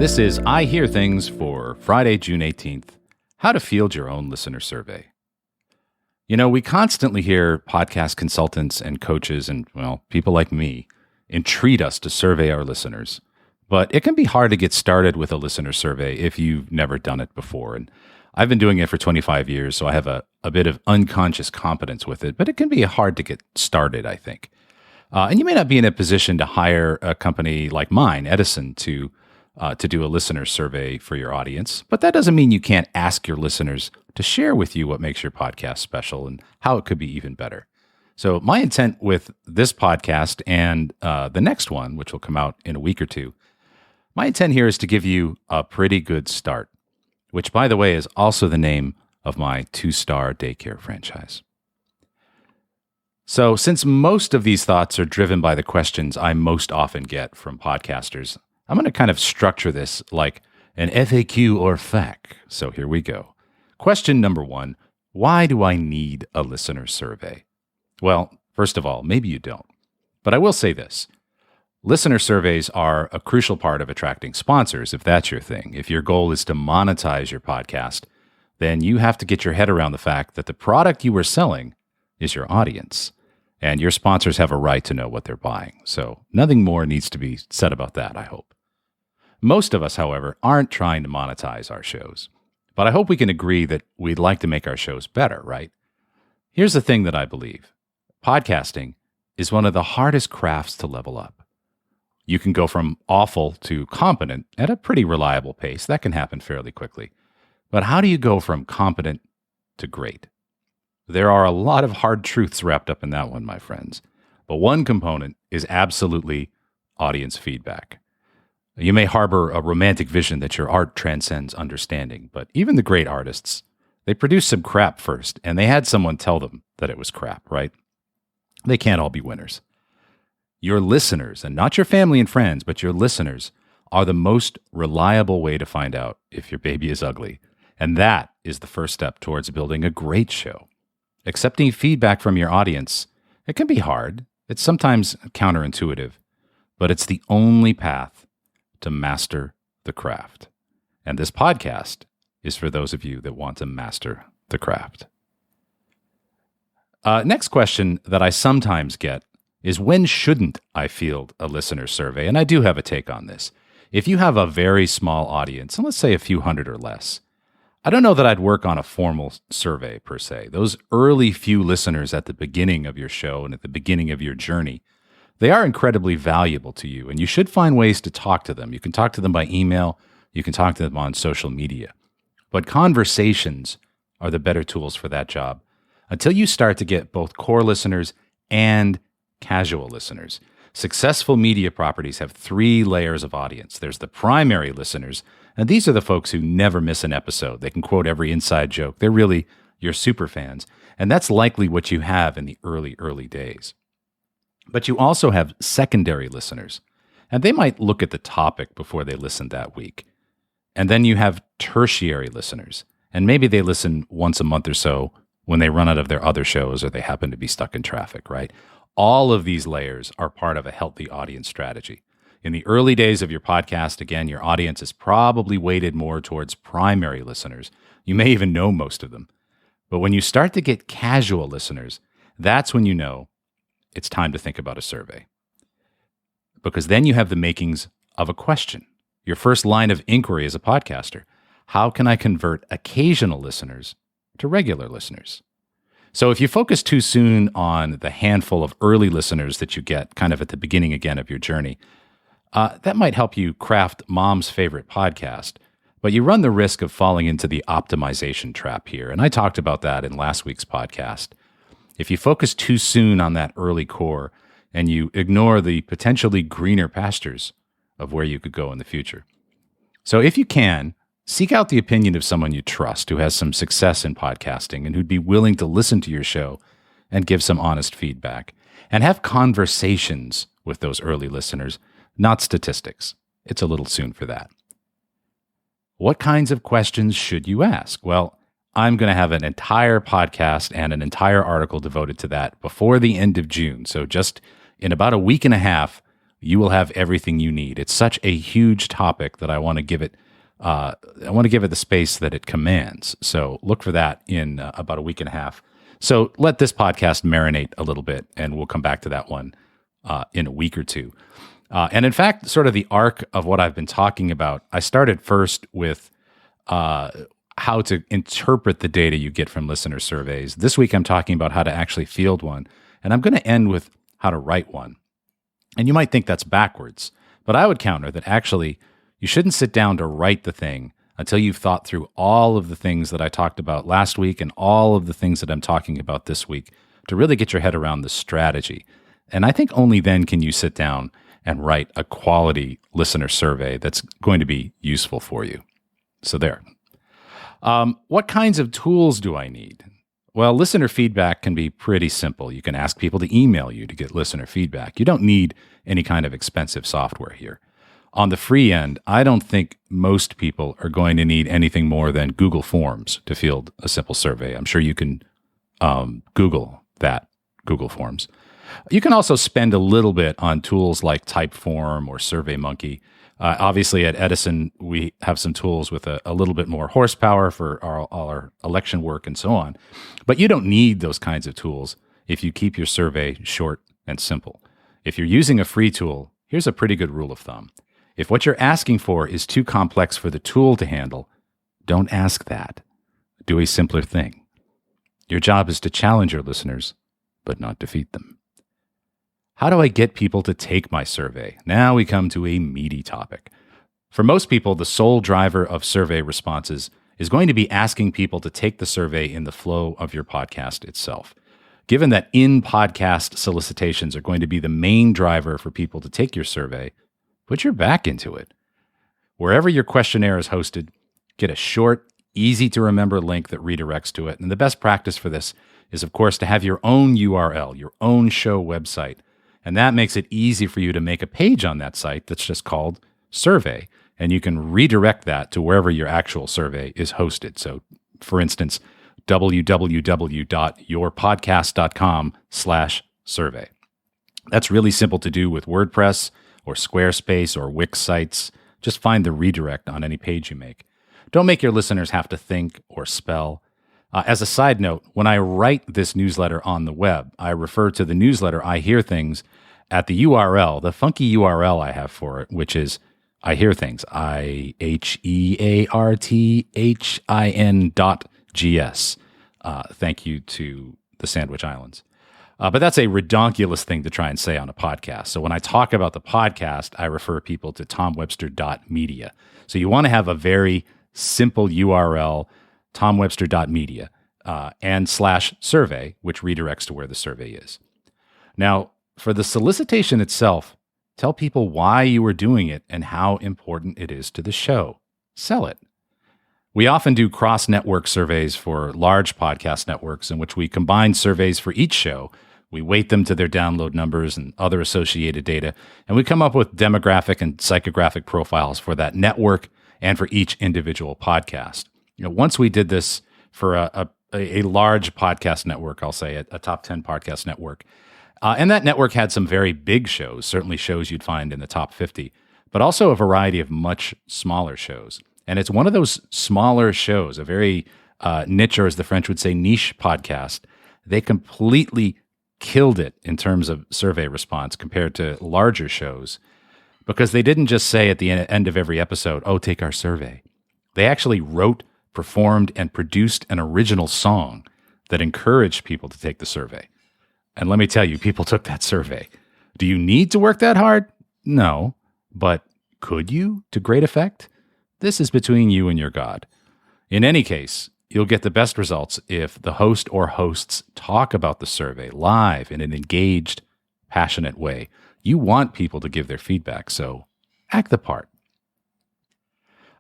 This is I Hear Things for Friday, June 18th. How to field your own listener survey. You know, we constantly hear podcast consultants and coaches and, well, people like me entreat us to survey our listeners. But it can be hard to get started with a listener survey if you've never done it before. And I've been doing it for 25 years, so I have a bit of unconscious competence with it, but it can be hard to get started, I think. And you may not be in a position to hire a company like mine, Edison, to do a listener survey for your audience. But that doesn't mean you can't ask your listeners to share with you what makes your podcast special and how it could be even better. So my intent with this podcast and the next one, which will come out in a week or two, my intent here is to give you a pretty good start, which, by the way, is also the name of my 2-star daycare franchise. So since most of these thoughts are driven by the questions I most often get from podcasters, I'm going to kind of structure this like an FAQ or FAQ. So here we go. Question number 1, why do I need a listener survey? Well, first of all, maybe you don't. But I will say this. Listener surveys are a crucial part of attracting sponsors, if that's your thing. If your goal is to monetize your podcast, then you have to get your head around the fact that the product you are selling is your audience. And your sponsors have a right to know what they're buying. So nothing more needs to be said about that, I hope. Most of us, however, aren't trying to monetize our shows. But I hope we can agree that we'd like to make our shows better, right? Here's the thing that I believe. Podcasting is one of the hardest crafts to level up. You can go from awful to competent at a pretty reliable pace. That can happen fairly quickly. But how do you go from competent to great? There are a lot of hard truths wrapped up in that one, my friends. But one component is absolutely audience feedback. You may harbor a romantic vision that your art transcends understanding, but even the great artists, they produce some crap first, and they had someone tell them that it was crap, right? They can't all be winners. Your listeners, and not your family and friends, but your listeners, are the most reliable way to find out if your baby is ugly. And that is the first step towards building a great show. Accepting feedback from your audience, it can be hard. It's sometimes counterintuitive, but it's the only path to master the craft. And this podcast is for those of you that want to master the craft. Next question that I sometimes get is, when shouldn't I field a listener survey? And I do have a take on this. If you have a very small audience, and let's say a few hundred or less, I don't know that I'd work on a formal survey per se. Those early few listeners at the beginning of your show and at the beginning of your journey, they are incredibly valuable to you, and you should find ways to talk to them. You can talk to them by email. You can talk to them on social media. But conversations are the better tools for that job until you start to get both core listeners and casual listeners. Successful media properties have 3 layers of audience. There's the primary listeners, and these are the folks who never miss an episode. They can quote every inside joke. They're really your super fans, and that's likely what you have in the early days. But you also have secondary listeners, and they might look at the topic before they listen that week. And then you have tertiary listeners, and maybe they listen once a month or so when they run out of their other shows or they happen to be stuck in traffic, right? All of these layers are part of a healthy audience strategy. In the early days of your podcast, again, your audience is probably weighted more towards primary listeners. You may even know most of them. But when you start to get casual listeners, that's when you know it's time to think about a survey. Because then you have the makings of a question. Your first line of inquiry as a podcaster: how can I convert occasional listeners to regular listeners? So if you focus too soon on the handful of early listeners that you get kind of at the beginning again of your journey, that might help you craft mom's favorite podcast, but you run the risk of falling into the optimization trap here. And I talked about that in last week's podcast. If you focus too soon on that early core and you ignore the potentially greener pastures of where you could go in the future. So if you can, seek out the opinion of someone you trust who has some success in podcasting and who'd be willing to listen to your show and give some honest feedback. And have conversations with those early listeners, not statistics. It's a little soon for that. What kinds of questions should you ask? Well, I'm going to have an entire podcast and an entire article devoted to that before the end of June. So just in about a week and a half, you will have everything you need. It's such a huge topic that I want to give it the space that it commands. So look for that in about a week and a half. So let this podcast marinate a little bit, and we'll come back to that one in a week or two. And in fact, sort of the arc of what I've been talking about, I started first with how to interpret the data you get from listener surveys. This week, I'm talking about how to actually field one, and I'm going to end with how to write one. And you might think that's backwards, but I would counter that actually you shouldn't sit down to write the thing until you've thought through all of the things that I talked about last week and all of the things that I'm talking about this week to really get your head around the strategy. And I think only then can you sit down and write a quality listener survey that's going to be useful for you. So there. What kinds of tools do I need? Well, listener feedback can be pretty simple. You can ask people to email you to get listener feedback. You don't need any kind of expensive software here. On the free end, I don't think most people are going to need anything more than Google Forms to field a simple survey. I'm sure you can Google that, Google Forms. You can also spend a little bit on tools like Typeform or SurveyMonkey. Obviously, at Edison, we have some tools with a little bit more horsepower for our election work and so on. But you don't need those kinds of tools if you keep your survey short and simple. If you're using a free tool, here's a pretty good rule of thumb. If what you're asking for is too complex for the tool to handle, don't ask that. Do a simpler thing. Your job is to challenge your listeners, but not defeat them. How do I get people to take my survey? Now we come to a meaty topic. For most people, the sole driver of survey responses is going to be asking people to take the survey in the flow of your podcast itself. Given that in-podcast solicitations are going to be the main driver for people to take your survey, put your back into it. Wherever your questionnaire is hosted, get a short, easy-to-remember link that redirects to it. And the best practice for this is, of course, to have your own URL, your own show website. And that makes it easy for you to make a page on that site that's just called Survey. And you can redirect that to wherever your actual survey is hosted. So, for instance, www.yourpodcast.com/survey. That's really simple to do with WordPress or Squarespace or Wix sites. Just find the redirect on any page you make. Don't make your listeners have to think or spell. As a side note, when I write this newsletter on the web, I refer to the newsletter I Hear Things at the URL, the funky URL I have for it, which is I Hear Things, IHEARTHIN.GS. Thank you to the Sandwich Islands. But that's a redonkulous thing to try and say on a podcast. So when I talk about the podcast, I refer people to tomwebster.media. So you want to have a very simple URL, tomwebster.media, and /survey, which redirects to where the survey is. Now, for the solicitation itself, tell people why you are doing it and how important it is to the show. Sell it. We often do cross-network surveys for large podcast networks in which we combine surveys for each show. We weight them to their download numbers and other associated data, and we come up with demographic and psychographic profiles for that network and for each individual podcast. Once we did this for a large podcast network, I'll say a top 10 podcast network, and that network had some very big shows, certainly shows you'd find in the top 50, but also a variety of much smaller shows. And it's one of those smaller shows, a very niche, or as the French would say, niche podcast. They completely killed it in terms of survey response compared to larger shows, because they didn't just say at the end of every episode, oh, take our survey. They actually wrote, performed, and produced an original song that encouraged people to take the survey. And let me tell you, people took that survey. Do you need to work that hard? No. But could you to great effect? This is between you and your God. In any case, you'll get the best results if the host or hosts talk about the survey live in an engaged, passionate way. You want people to give their feedback, so act the part.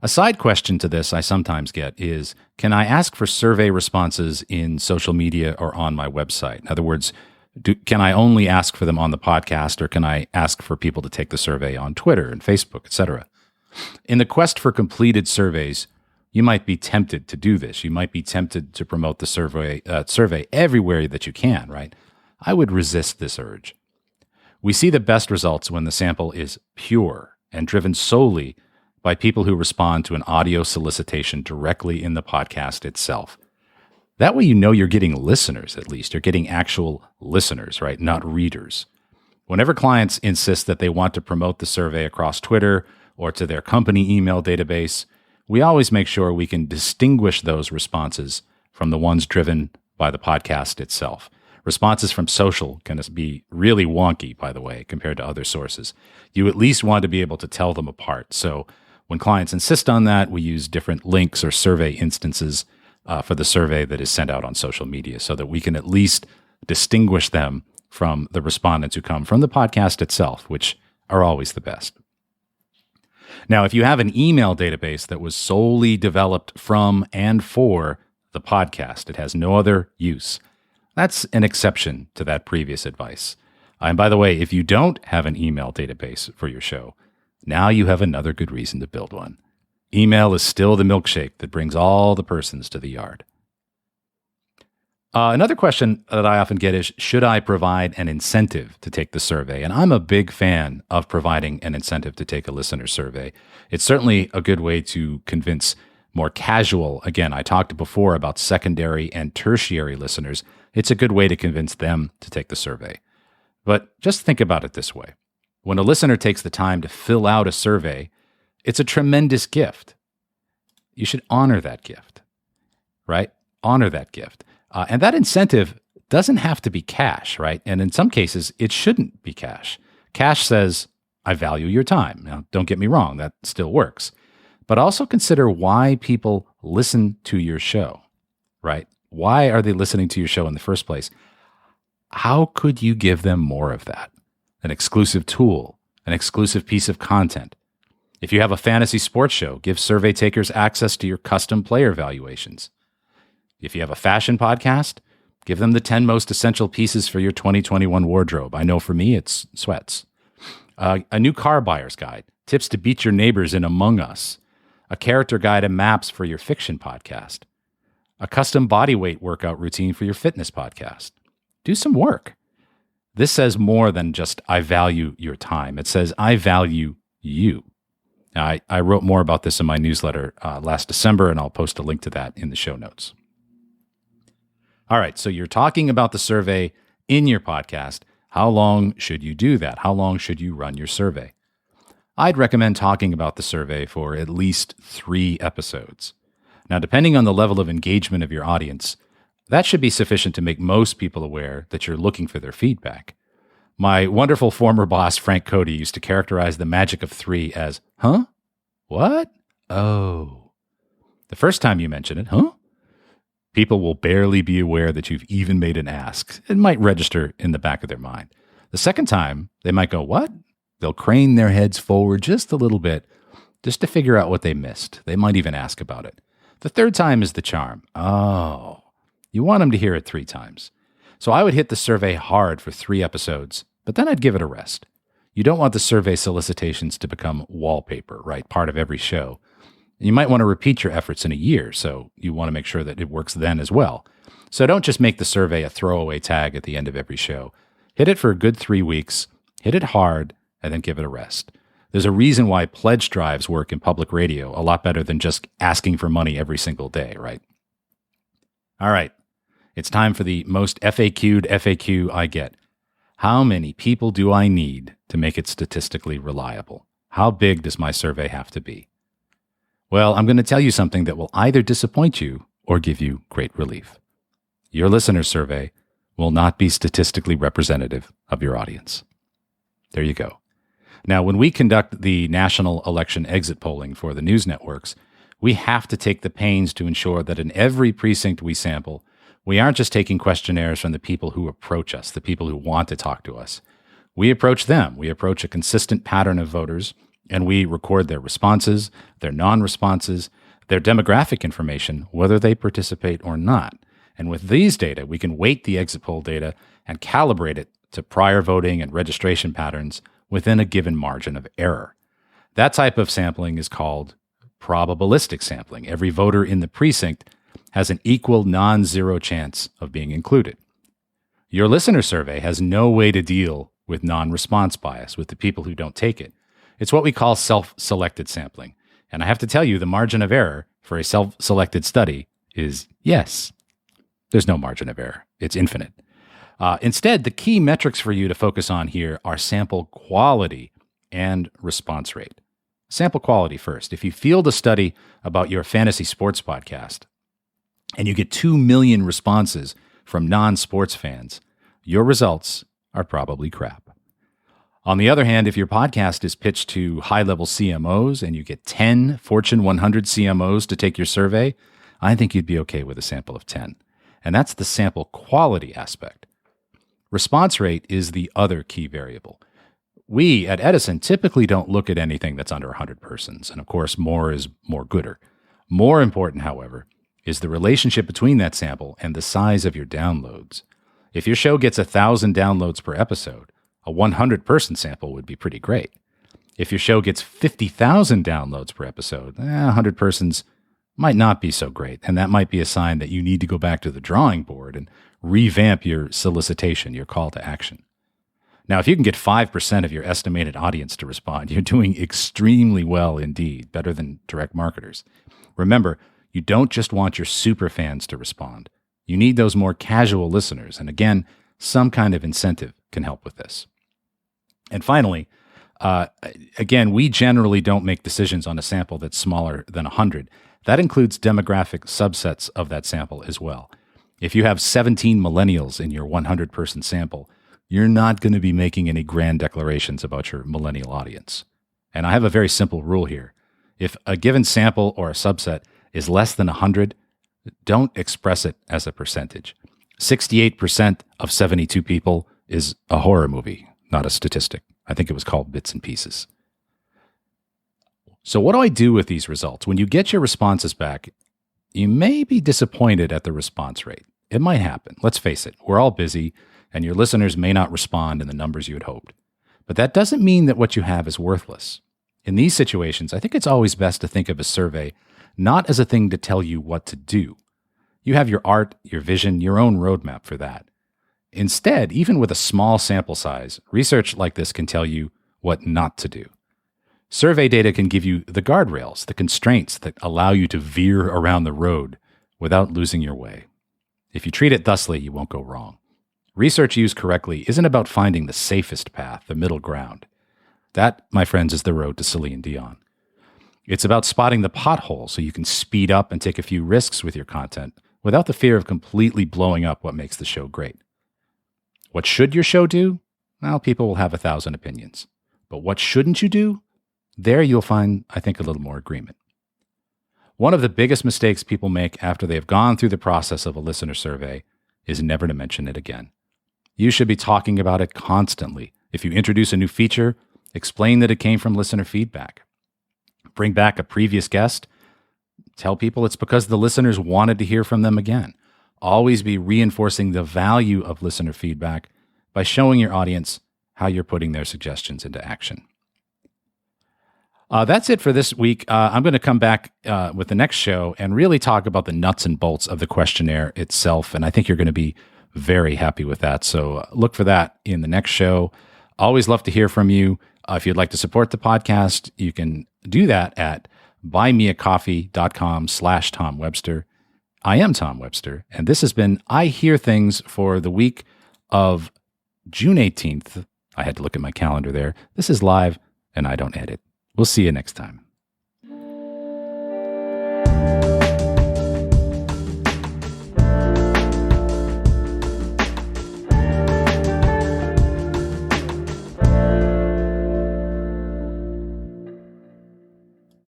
A side question to this I sometimes get is, can I ask for survey responses in social media or on my website? In other words, can I only ask for them on the podcast, or can I ask for people to take the survey on Twitter and Facebook, etc.? In the quest for completed surveys, you might be tempted to do this. You might be tempted to promote the survey everywhere that you can, right? I would resist this urge. We see the best results when the sample is pure and driven solely by people who respond to an audio solicitation directly in the podcast itself. That way you know you're getting listeners, at least. You're getting actual listeners, right? Not readers. Whenever clients insist that they want to promote the survey across Twitter or to their company email database, we always make sure we can distinguish those responses from the ones driven by the podcast itself. Responses from social can be really wonky, by the way, compared to other sources. You at least want to be able to tell them apart. So when clients insist on that, we use different links or survey instances for the survey that is sent out on social media so that we can at least distinguish them from the respondents who come from the podcast itself, which are always the best. Now, if you have an email database that was solely developed from and for the podcast, it has no other use. That's an exception to that previous advice. And by the way, if you don't have an email database for your show, now you have another good reason to build one. Email is still the milkshake that brings all the persons to the yard. Another question that I often get is, should I provide an incentive to take the survey? And I'm a big fan of providing an incentive to take a listener survey. It's certainly a good way to convince more casual, again, I talked before about secondary and tertiary listeners. It's a good way to convince them to take the survey. But just think about it this way. When a listener takes the time to fill out a survey, it's a tremendous gift. You should honor that gift, right? Honor that gift. And that incentive doesn't have to be cash, right? And in some cases, it shouldn't be cash. Cash says, I value your time. Now, don't get me wrong, that still works. But also consider why people listen to your show, right? Why are they listening to your show in the first place? How could you give them more of that? An exclusive tool, an exclusive piece of content. If you have a fantasy sports show, give survey takers access to your custom player valuations. If you have a fashion podcast, give them the 10 most essential pieces for your 2021 wardrobe. I know for me, it's sweats. A new car buyer's guide, tips to beat your neighbors in Among Us. A character guide and maps for your fiction podcast. A custom body weight workout routine for your fitness podcast. Do some work. This says more than just, I value your time. It says, I value you. Now, I wrote more about this in my newsletter last December, and I'll post a link to that in the show notes. All right, so you're talking about the survey in your podcast. How long should you do that? How long should you run your survey? I'd recommend talking about the survey for at least 3 episodes. Now, depending on the level of engagement of your audience, that should be sufficient to make most people aware that you're looking for their feedback. My wonderful former boss, Frank Cody, used to characterize the magic of 3 as, huh? What? Oh. The first time you mention it, huh? People will barely be aware that you've even made an ask. It might register in the back of their mind. The second time, they might go, what? They'll crane their heads forward just a little bit, just to figure out what they missed. They might even ask about it. The third time is the charm. Oh, you want them to hear it 3 times. So I would hit the survey hard for 3 episodes, but then I'd give it a rest. You don't want the survey solicitations to become wallpaper, right? Part of every show. You might want to repeat your efforts in a year, so you want to make sure that it works then as well. So don't just make the survey a throwaway tag at the end of every show. Hit it for a good 3 weeks, hit it hard, and then give it a rest. There's a reason why pledge drives work in public radio a lot better than just asking for money every single day, right? All right, it's time for the most FAQ'd FAQ I get. How many people do I need to make it statistically reliable? How big does my survey have to be? Well, I'm going to tell you something that will either disappoint you or give you great relief. Your listener survey will not be statistically representative of your audience. There you go. Now, when we conduct the national election exit polling for the news networks, we have to take the pains to ensure that in every precinct we sample, we aren't just taking questionnaires from the people who approach us, the people who want to talk to us. We approach them. We approach a consistent pattern of voters, and we record their responses, their non-responses, their demographic information, whether they participate or not. And with these data, we can weight the exit poll data and calibrate it to prior voting and registration patterns within a given margin of error. That type of sampling is called probabilistic sampling. Every voter in the precinct has an equal non-zero chance of being included. Your listener survey has no way to deal with non-response bias, with the people who don't take it. It's what we call self-selected sampling. And I have to tell you, the margin of error for a self-selected study is yes. There's no margin of error. It's infinite. Instead, the key metrics for you to focus on here are sample quality and response rate. Sample quality first. If you field a study about your fantasy sports podcast and you get 2 million responses from non-sports fans, your results are probably crap. On the other hand, if your podcast is pitched to high-level CMOs and you get 10 Fortune 100 CMOs to take your survey, I think you'd be okay with a sample of 10. And that's the sample quality aspect. Response rate is the other key variable. We at Edison typically don't look at anything that's under 100 persons. And of course, more is more gooder. More important, however, is the relationship between that sample and the size of your downloads. If your show gets 1,000 downloads per episode, a 100-person sample would be pretty great. If your show gets 50,000 downloads per episode, 100 persons might not be so great. And that might be a sign that you need to go back to the drawing board and revamp your solicitation, your call to action. Now, if you can get 5% of your estimated audience to respond, you're doing extremely well indeed, better than direct marketers. Remember, you don't just want your super fans to respond. You need those more casual listeners. And again, some kind of incentive can help with this. And finally, again, we generally don't make decisions on a sample that's smaller than 100. That includes demographic subsets of that sample as well. If you have 17 millennials in your 100-person sample, you're not going to be making any grand declarations about your millennial audience. And I have a very simple rule here. If a given sample or a subset is less than 100, don't express it as a percentage. 68% of 72 people is a horror movie, not a statistic. I think it was called Bits and Pieces. So what do I do with these results? When you get your responses back, you may be disappointed at the response rate. It might happen. Let's face it. We're all busy, and your listeners may not respond in the numbers you had hoped. But that doesn't mean that what you have is worthless. In these situations, I think it's always best to think of a survey not as a thing to tell you what to do. You have your art, your vision, your own roadmap for that. Instead, even with a small sample size, research like this can tell you what not to do. Survey data can give you the guardrails, the constraints that allow you to veer around the road without losing your way. If you treat it thusly, you won't go wrong. Research used correctly isn't about finding the safest path, the middle ground. That, my friends, is the road to Celine Dion. It's about spotting the pothole so you can speed up and take a few risks with your content without the fear of completely blowing up what makes the show great. What should your show do? Well, people will have 1,000 opinions. But what shouldn't you do? There you'll find, I think, a little more agreement. One of the biggest mistakes people make after they have gone through the process of a listener survey is never to mention it again. You should be talking about it constantly. If you introduce a new feature, explain that it came from listener feedback. Bring back a previous guest. Tell people it's because the listeners wanted to hear from them again. Always be reinforcing the value of listener feedback by showing your audience how you're putting their suggestions into action. That's it for this week. I'm going to come back with the next show and really talk about the nuts and bolts of the questionnaire itself. And I think you're going to be very happy with that. So look for that in the next show. Always love to hear from you. If you'd like to support the podcast, you can do that at buymeacoffee.com/Tom Webster. I am Tom Webster, and this has been I Hear Things for the week of June 18th. I had to look at my calendar there. This is live, and I don't edit. We'll see you next time.